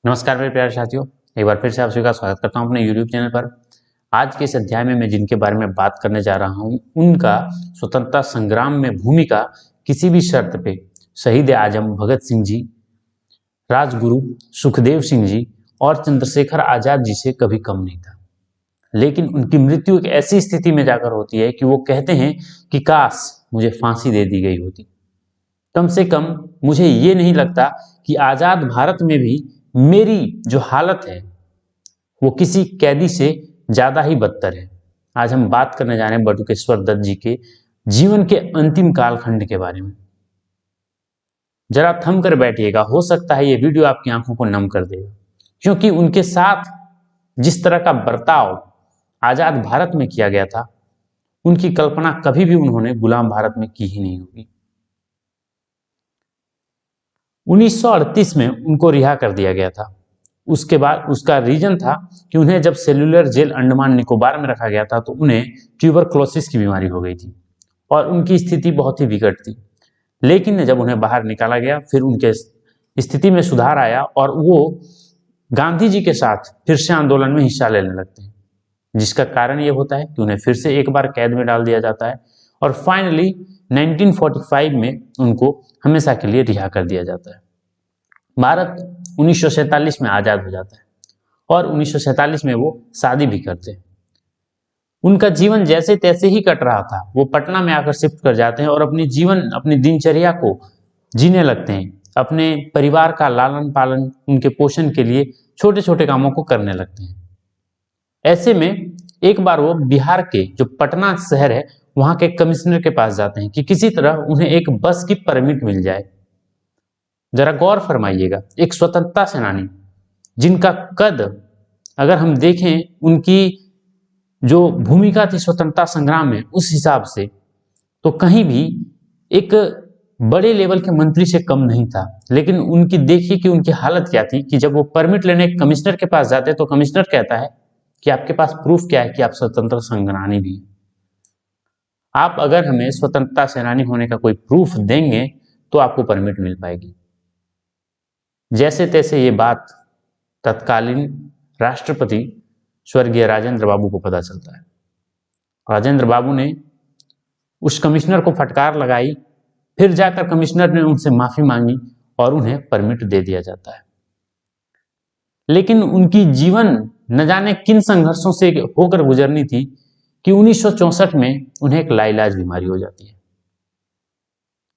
नमस्कार मेरे प्यारे साथियों, एक बार फिर से आप सभी का स्वागत करता हूं अपने YouTube चैनल पर। आज के इस अध्याय में मैं जिनके बारे में बात करने जा रहा हूं, उनका स्वतंत्रता संग्राम में भूमिका किसी भी शर्त पे शहीद आजम भगत सिंह जी, राजगुरु सुखदेव सिंह जी और चंद्रशेखर आजाद जी से कभी कम नहीं था। लेकिन उनकी मृत्यु एक ऐसी स्थिति में जाकर होती है कि वो कहते हैं कि काश मुझे फांसी दे दी गई होती। कम से कम मुझे ये नहीं लगता कि आजाद भारत में भी मेरी जो हालत है वो किसी कैदी से ज्यादा ही बदतर है। आज हम बात करने जा रहे हैं बटुकेश्वर दत्त जी के जीवन के अंतिम कालखंड के बारे में। जरा थम कर बैठिएगा, हो सकता है ये वीडियो आपकी आंखों को नम कर देगा, क्योंकि उनके साथ जिस तरह का बर्ताव आजाद भारत में किया गया था, उनकी कल्पना कभी भी उन्होंने गुलाम भारत में की ही नहीं होगी। 1938 में उनको रिहा कर दिया गया था। उसके बाद उसका रीजन था कि उन्हें जब सेलुलर जेल अंडमान निकोबार में रखा गया था तो उन्हें ट्यूबरक्लोसिस की बीमारी हो गई थी और उनकी स्थिति बहुत ही विकट थी। लेकिन जब उन्हें बाहर निकाला गया फिर उनके स्थिति में सुधार आया और वो गांधी जी के साथ फिर से आंदोलन में हिस्सा लेने लगते हैं, जिसका कारण ये होता है कि उन्हें फिर से एक बार कैद में डाल दिया जाता है और फाइनली 1945 में उनको हमेशा के लिए रिहा कर दिया जाता है। भारत 1947 में आजाद हो जाता है और 1947 में वो शादी भी करते हैं। उनका जीवन जैसे तैसे ही कट रहा था। वो पटना में आकर शिफ्ट कर जाते हैं और अपनी दिनचर्या को जीने लगते हैं। अपने परिवार का लालन पालन, उनके पोषण के लिए छोटे छोटे कामों को करने लगते हैं। ऐसे में एक बार वो बिहार के जो पटना शहर है वहां के कमिश्नर के पास जाते हैं कि किसी तरह उन्हें एक बस की परमिट मिल जाए। जरा गौर फरमाइएगा, एक स्वतंत्रता सेनानी जिनका कद अगर हम देखें, उनकी जो भूमिका थी स्वतंत्रता संग्राम में उस हिसाब से, तो कहीं भी एक बड़े लेवल के मंत्री से कम नहीं था। लेकिन उनकी देखिए कि उनकी हालत क्या थी कि जब वो परमिट लेने कमिश्नर के पास जाते तो कमिश्नर कहता है कि आपके पास प्रूफ क्या है कि आप स्वतंत्रता संग्रामी भी हैं? आप अगर हमें स्वतंत्रता सेनानी होने का कोई प्रूफ देंगे तो आपको परमिट मिल पाएगी। जैसे तैसे ये बात तत्कालीन राष्ट्रपति स्वर्गीय राजेंद्र बाबू को पता चलता है। राजेंद्र बाबू ने उस कमिश्नर को फटकार लगाई, फिर जाकर कमिश्नर ने उनसे माफी मांगी और उन्हें परमिट दे दिया जाता है। लेकिन उनकी जीवन न जाने किन संघर्षों से होकर गुजरनी थी कि 1964 में उन्हें एक लाइलाज बीमारी हो जाती है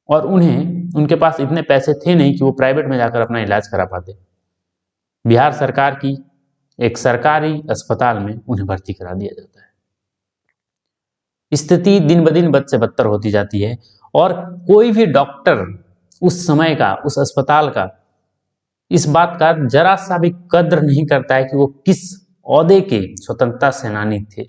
और उनके पास इतने पैसे थे नहीं कि वो प्राइवेट में जाकर अपना इलाज करा पाते। बिहार सरकार की एक सरकारी अस्पताल में उन्हें भर्ती करा दिया जाता है। स्थिति दिन ब दिन बद से बदतर होती जाती है और कोई भी डॉक्टर उस समय का, उस अस्पताल का, इस बात का जरा सा भी कद्र नहीं करता है कि वो किस ओहदे के स्वतंत्रता सेनानी थे।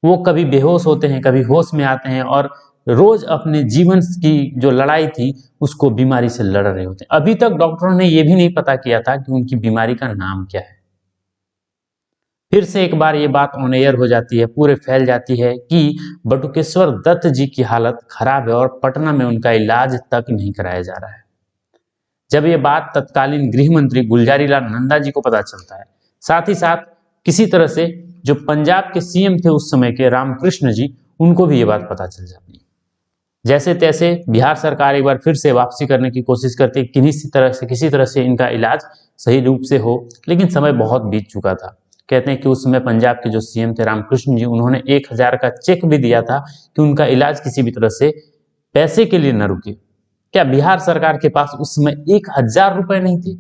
वो कभी बेहोश होते हैं, कभी होश में आते हैं और रोज अपने जीवन की जो लड़ाई थी उसको बीमारी से लड़ रहे होते हैं। अभी तक डॉक्टरों ने यह भी नहीं पता किया था कि उनकी बीमारी का नाम क्या है। फिर से एक बार ये बात ऑन एयर हो जाती है, पूरे फैल जाती है कि बटुकेश्वर दत्त जी की हालत खराब है और पटना में उनका इलाज तक नहीं कराया जा रहा है। जब ये बात तत्कालीन गृह मंत्री गुलजारी लाल नंदा जी को पता चलता है, साथ ही साथ किसी तरह से जो पंजाब के सीएम थे उस समय के रामकृष्ण जी, उनको भी ये बात पता चल जाती है। जैसे तैसे बिहार सरकार एक बार फिर से वापसी करने की कोशिश करती है, किसी तरह से इनका इलाज सही रूप से हो, लेकिन समय बहुत बीत चुका था। कहते हैं कि उस समय पंजाब के जो सीएम थे रामकृष्ण जी, उन्होंने 1000 का चेक भी दिया था कि उनका इलाज किसी भी तरह से पैसे के लिए न रुके। क्या बिहार सरकार के पास उस समय 1000 रुपए नहीं थे?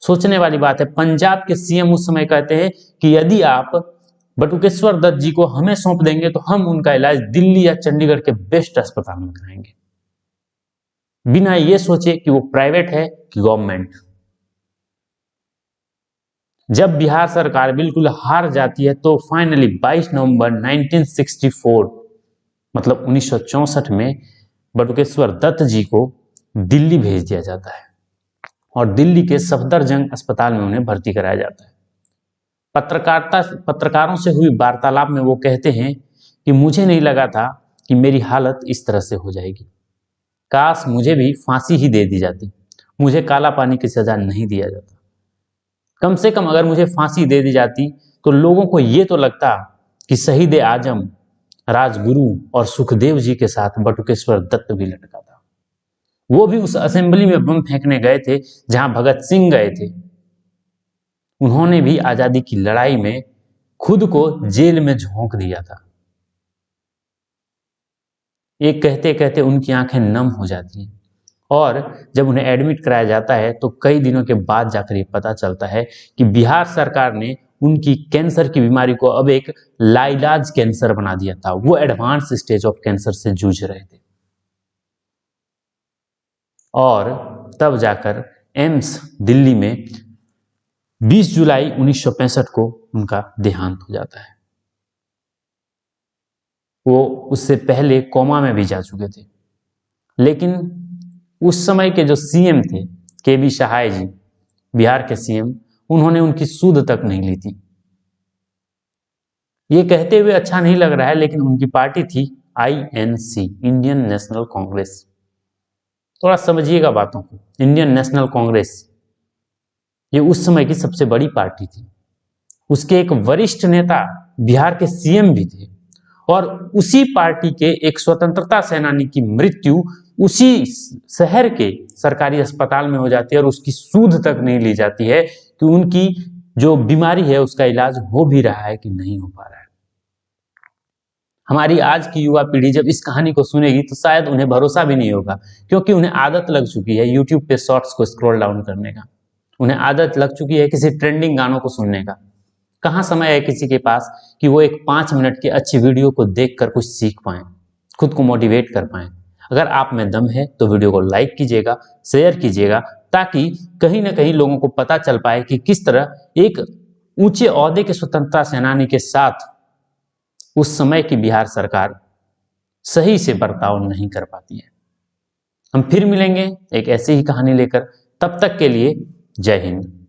सोचने वाली बात है। पंजाब के सीएम उस समय कहते हैं कि यदि आप बटुकेश्वर दत्त जी को हमें सौंप देंगे तो हम उनका इलाज दिल्ली या चंडीगढ़ के बेस्ट अस्पताल में कराएंगे, बिना ये सोचे कि वो प्राइवेट है कि गवर्नमेंट। जब बिहार सरकार बिल्कुल हार जाती है तो फाइनली 22 नवंबर 1964 मतलब 1964 में बटुकेश्वर दत्त जी को दिल्ली भेज दिया जाता है और दिल्ली के सफदरजंग अस्पताल में उन्हें भर्ती कराया जाता है। पत्रकारों से हुई वार्तालाप में वो कहते हैं कि मुझे नहीं लगा था कि मेरी हालत इस तरह से हो जाएगी। काश मुझे भी फांसी ही दे दी जाती, मुझे काला पानी की सजा नहीं दिया जाता। कम से कम अगर मुझे फांसी दे दी जाती तो लोगों को ये तो लगता कि शहीद आजम, राजगुरु और सुखदेव जी के साथ बटुकेश्वर दत्त भी लटका था। वो भी उस असेंबली में बम फेंकने गए थे जहां भगत सिंह गए थे। उन्होंने भी आजादी की लड़ाई में खुद को जेल में झोंक दिया था। एक कहते कहते उनकी आंखें नम हो जाती हैं और जब उन्हें एडमिट कराया जाता है तो कई दिनों के बाद जाकर ये पता चलता है कि बिहार सरकार ने उनकी कैंसर की बीमारी को अब एक लाइलाज कैंसर बना दिया था। वो एडवांस स्टेज ऑफ कैंसर से जूझ रहे थे और तब जाकर एम्स दिल्ली में 20 जुलाई 1965 को उनका देहांत हो जाता है। वो उससे पहले कोमा में भी जा चुके थे, लेकिन उस समय के जो सीएम थे के.बी. सहाय जी, बिहार के सीएम, उन्होंने उनकी सुध तक नहीं ली थी। ये कहते हुए अच्छा नहीं लग रहा है, लेकिन उनकी पार्टी थी INC, इंडियन नेशनल कांग्रेस। थोड़ा समझिएगा बातों को। इंडियन नेशनल कांग्रेस ये उस समय की सबसे बड़ी पार्टी थी। उसके एक वरिष्ठ नेता बिहार के सीएम भी थे और उसी पार्टी के एक स्वतंत्रता सेनानी की मृत्यु उसी शहर के सरकारी अस्पताल में हो जाती है और उसकी सूद तक नहीं ली जाती है कि उनकी जो बीमारी है उसका इलाज हो भी रहा है कि नहीं हो पा रहा है। हमारी आज की युवा पीढ़ी जब इस कहानी को सुनेगी तो शायद उन्हें भरोसा भी नहीं होगा, क्योंकि उन्हें आदत लग चुकी है यूट्यूब पे शॉर्ट्स को स्क्रॉल डाउन करने का। उन्हें आदत लग चुकी है किसी ट्रेंडिंग गानों को सुनने का। कहाँ समय है किसी के पास कि वो एक 5 मिनट की अच्छी वीडियो को देखकर कुछ सीख पाएं, खुद को मोटिवेट कर पाएं। अगर आप में दम है तो वीडियो को लाइक कीजिएगा, शेयर कीजिएगा, ताकि कहीं ना कहीं लोगों को पता चल पाए कि किस तरह एक ऊंचे ओहदे के स्वतंत्रता सेनानी के साथ उस समय की बिहार सरकार सही से बर्ताव नहीं कर पाती है। हम फिर मिलेंगे एक ऐसी ही कहानी लेकर। तब तक के लिए जय हिंद।